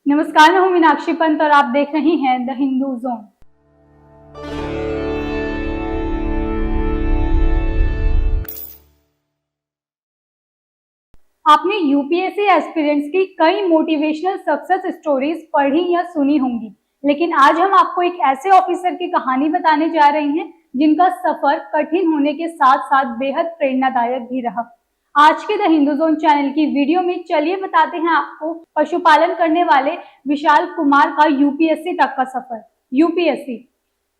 नमस्कार, मैं हूं मीनाक्षी पंत और आप देख रही हैं द हिंदू जोन। आपने यूपीएससी एस्पिरेंट्स की कई मोटिवेशनल सक्सेस स्टोरीज पढ़ी या सुनी होंगी, लेकिन आज हम आपको एक ऐसे ऑफिसर की कहानी बताने जा रहे हैं जिनका सफर कठिन होने के साथ साथ बेहद प्रेरणादायक भी रहा। आज के द हिंदू जोन चैनल की वीडियो में चलिए बताते हैं आपको पशुपालन करने वाले विशाल कुमार का यूपीएससी तक का सफर। यूपीएससी,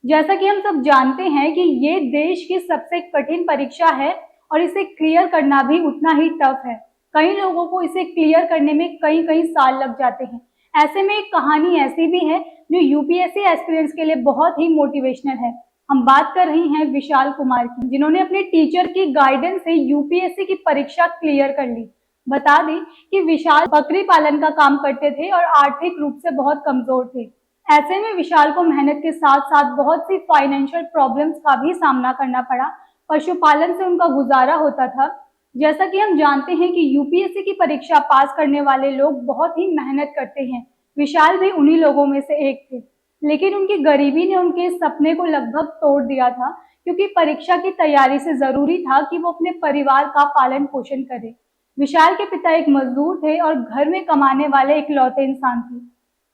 जैसा कि हम सब जानते हैं कि ये देश की सबसे कठिन परीक्षा है और इसे क्लियर करना भी उतना ही टफ है। कई लोगों को इसे क्लियर करने में कई कई साल लग जाते हैं। ऐसे में एक कहानी ऐसी भी है जो यूपीएससी एस्पिरेंट्स के लिए बहुत ही मोटिवेशनल है। हम बात कर रही हैं विशाल कुमार की, जिन्होंने अपने टीचर की गाइडेंस से यूपीएससी की परीक्षा क्लियर कर ली। बता दें कि विशाल बकरी पालन का काम करते थे और आर्थिक रूप से बहुत कमजोर थे। ऐसे में विशाल को मेहनत के साथ साथ बहुत सी फाइनेंशियल प्रॉब्लम्स का भी सामना करना पड़ा। पशुपालन से उनका गुजारा होता था। जैसा कि हम जानते हैं कि यूपीएससी की परीक्षा पास करने वाले लोग बहुत ही मेहनत करते हैं। विशाल भी उन्हीं लोगों में से एक थे, लेकिन उनकी गरीबी ने उनके सपने को लगभग तोड़ दिया था, क्योंकि परीक्षा की तैयारी से जरूरी था कि वो अपने परिवार का पालन पोषण करे। विशाल के पिता एक मजदूर थे और घर में कमाने वाले इकलौते इंसान थे।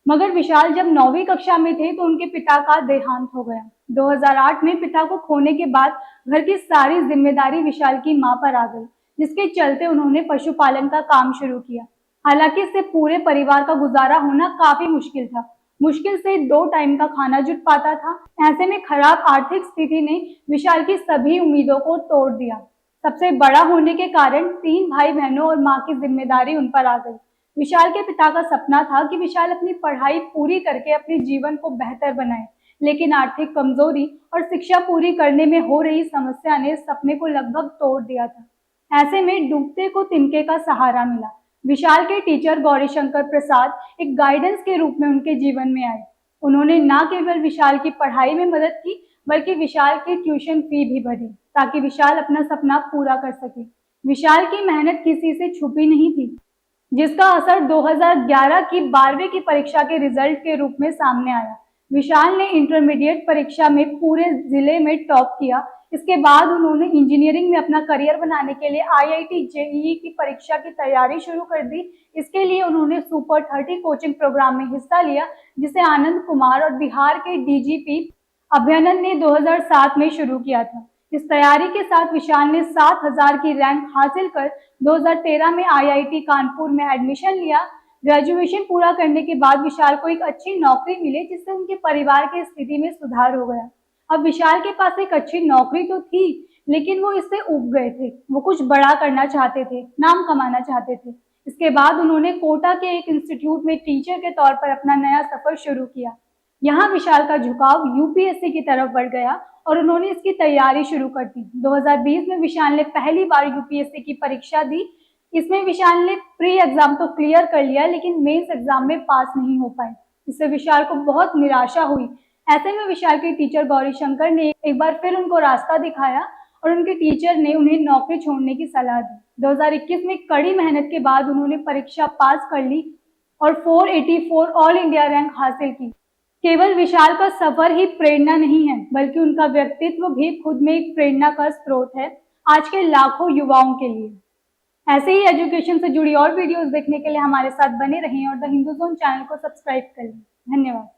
मगर विशाल जब 9वीं कक्षा में थे तो उनके पिता का देहांत हो गया। 2008 में पिता को खोने के बाद घर की सारी जिम्मेदारी विशाल की मां पर आ गई, जिसके चलते उन्होंने पशुपालन का काम शुरू किया। हालांकि इससे पूरे परिवार का गुजारा होना काफी मुश्किल था। मुश्किल से 2 टाइम का खाना जुट पाता था। ऐसे में खराब आर्थिक स्थिति ने विशाल की सभी उम्मीदों को तोड़ दिया। सबसे बड़ा होने के कारण 3 भाई बहनों और माँ की जिम्मेदारी उन पर आ गई। विशाल के पिता का सपना था कि विशाल अपनी पढ़ाई पूरी करके अपने जीवन को बेहतर बनाए, लेकिन आर्थिक कमजोरी और शिक्षा पूरी करने में हो रही समस्या ने सपने को लगभग तोड़ दिया था। ऐसे में डूबते को तिनके का सहारा मिला। विशाल के टीचर गौरीशंकर प्रसाद एक गाइडेंस के रूप में उनके जीवन में आए। उन्होंने न केवल विशाल की पढ़ाई में मदद की, बल्कि विशाल की ट्यूशन फी भी भरी, ताकि विशाल अपना सपना पूरा कर सके। विशाल की मेहनत किसी से छुपी नहीं थी, जिसका असर 2011 की 12वीं की परीक्षा के रिजल्ट के रूप में सामने आया। विशाल ने इंटरमीडिएट परीक्षा में पूरे जिले में टॉप किया। इसके बाद उन्होंने इंजीनियरिंग में अपना करियर बनाने के लिए आईआईटी जेईई की परीक्षा की तैयारी शुरू कर दी। इसके लिए उन्होंने सुपर 30 कोचिंग प्रोग्राम में हिस्सा लिया, जिसे आनंद कुमार और बिहार के डीजीपी अभ्यनंद ने 2007 में शुरू किया था। इस तैयारी के साथ विशाल ने 7000 की रैंक हासिल कर 2013 में आईआईटी कानपुर में एडमिशन लिया। ग्रेजुएशन पूरा करने के बाद विशाल को एक अच्छी नौकरी मिली, जिससे उनके परिवार की स्थिति में सुधार हो गया। अब विशाल के पास एक अच्छी नौकरी तो थी, लेकिन वो इससे ऊब गए थे। वो कुछ बड़ा करना चाहते थे, नाम कमाना चाहते थे। इसके बाद उन्होंने कोटा के एक इंस्टीट्यूट में टीचर के तौर पर अपना नया सफर शुरू किया। यहाँ विशाल का झुकाव यूपीएससी की तरफ बढ़ गया और उन्होंने इसकी तैयारी शुरू कर दी। 2020 में विशाल ने पहली बार यूपीएससी की परीक्षा दी। इसमें विशाल ने प्री एग्जाम तो क्लियर कर लिया, लेकिन मेंस एग्जाम में पास नहीं हो पाए। इससे विशाल को बहुत निराशा हुई। ऐसे में विशाल के टीचर गौरीशंकर ने एक बार फिर उनको रास्ता दिखाया और उनके टीचर ने उन्हें नौकरी छोड़ने की सलाह दी। 2021 में कड़ी मेहनत के बाद उन्होंने परीक्षा पास कर ली और 484 ऑल इंडिया रैंक हासिल की। केवल विशाल का सफर ही प्रेरणा नहीं है, बल्कि उनका व्यक्तित्व भी खुद में एक प्रेरणा का स्रोत है आज के लाखों युवाओं के लिए। ऐसे ही एजुकेशन से जुड़ी और वीडियोस देखने के लिए हमारे साथ बने रहें और द हिंदू जोन चैनल को सब्सक्राइब करें। धन्यवाद।